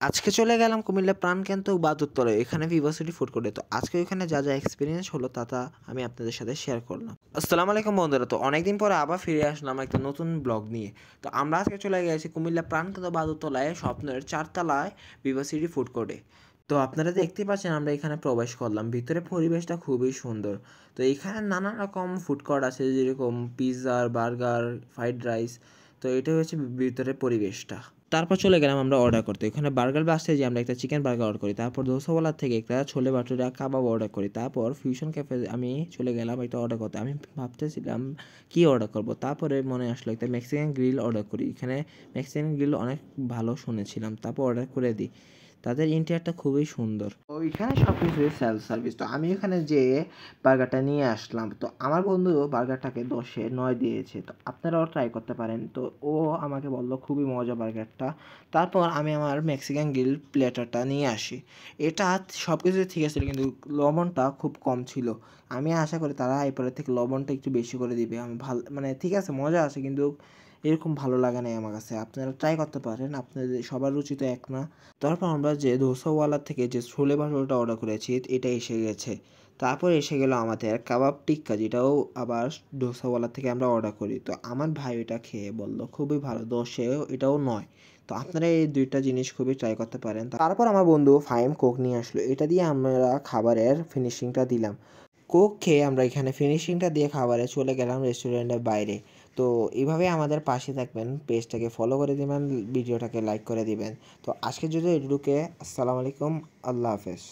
আজকে চলে গেলাম কুমিল্লা প্রাণকেন্দ্র বাদুরতলায়, এখানে ভিভাসিটি ফুড কোর্টে। তো আজকে ওইখানে যা যা এক্সপিরিয়েন্স হলো তা আমি আপনাদের সাথে শেয়ার করলাম। আসসালামু আলাইকুম বন্ধুরা, তো অনেকদিন পরে আবার ফিরে আসলাম একটা নতুন ব্লগ নিয়ে। তো আমরা আজকে চলে গেছি কুমিল্লা প্রাণকেন্দ্র বাদুরতলায় স্বপ্নের 4 তলায় ভিভাসিটি ফুড কোর্টে। তো আপনারা দেখতে পাচ্ছেন আমরা এখানে প্রবেশ করলাম, ভিতরে পরিবেশটা খুবই সুন্দর। তো এখানে নানা রকম ফুড কোর্ট আছে, যেরকম পিৎজা, বার্গার, ফ্রাইড রাইস। তো এটা হচ্ছে ভিতরে পরিবেশটা। তারপর চলে গেলাম আমরা অর্ডার করতে। এখানে বার্গার বাসে যে আমরা একটা চিকেন বার্গার অর্ডার করি, তারপর দোসাওয়ালার থেকে একটা ছোলে ভাটুরা কাবাব অর্ডার করি, তারপর ফিউশন ক্যাফে আমি চলে গেলাম একটা অর্ডার করতে। আমি ভাবতেছিলাম কি অর্ডার করব, তারপরে মনে আসলো একটা মেক্সিকান গ্রিল অর্ডার করি। এখানে মেক্সিকান গ্রিল অনেক ভালো শুনেছিলাম, তারপর অর্ডার করে দিই। তাদের ইন্টেরিয়রটা খুবই সুন্দর। তো এখানে সব কিছুই সেলফ সার্ভিস। তো আমি এখানে যেয়ে বার্গারটা নিয়ে আসলাম। তো আমার বন্ধু বার্গারটাকে 10-এ 9 দিয়েছে। তো আপনারাও ট্রাই করতে পারেন। তো ও আমাকে বলল খুবই মজা বার্গারটা। তারপর আমি আমার মেক্সিকান গ্রিল প্ল্যাটারটা নিয়ে আসি। এটা সব কিছুই ঠিক আছে, কিন্তু লবণটা খুব কম ছিল। আমি আশা করি তারা এরপরের থেকে লবণটা একটু বেশি করে দিবে। আমি মানে ঠিক আছে, মজা আছে, কিন্তু এরকম ভালো লাগে নাই আমার কাছে। আপনারা ট্রাই করতে পারেন, আপনাদের সবার রুচি তো এক না। তারপর আমরা যে ধোসাওয়ালা থেকে যে ছোলে ভাটুরাটা অর্ডার করেছি এটা এসে গেছে। তারপর এসে গেল আমাদের কাবাব টিক্কা, যেটাও আবার ডোসাওয়ালা থেকে আমরা অর্ডার করি। তো আমার ভাই এটা খেয়ে বলল খুবই ভালো, 10-এও এটাও 9। তো আপনারা এই 2টা জিনিস খুবই ট্রাই করতে পারেন। তারপর আমার বন্ধু ফাইম কোক নিয়ে আসলো, এটা দিয়ে আমরা খাবারের ফিনিশিংটা দিলাম। কোক খেয়ে আমরা এখানে ফিনিশিংটা দিয়ে খাবারে চলে গেলাম রেস্টুরেন্টের বাইরে। তো এইভাবে আমাদের পাশে থাকবেন, পেজটাকে ফলো করে দিবেন, ভিডিওটাকে লাইক করে দিবেন। তো আজকের জন্য এটুকুকে। আসসালামু আলাইকুম, আল্লাহ হাফেজ।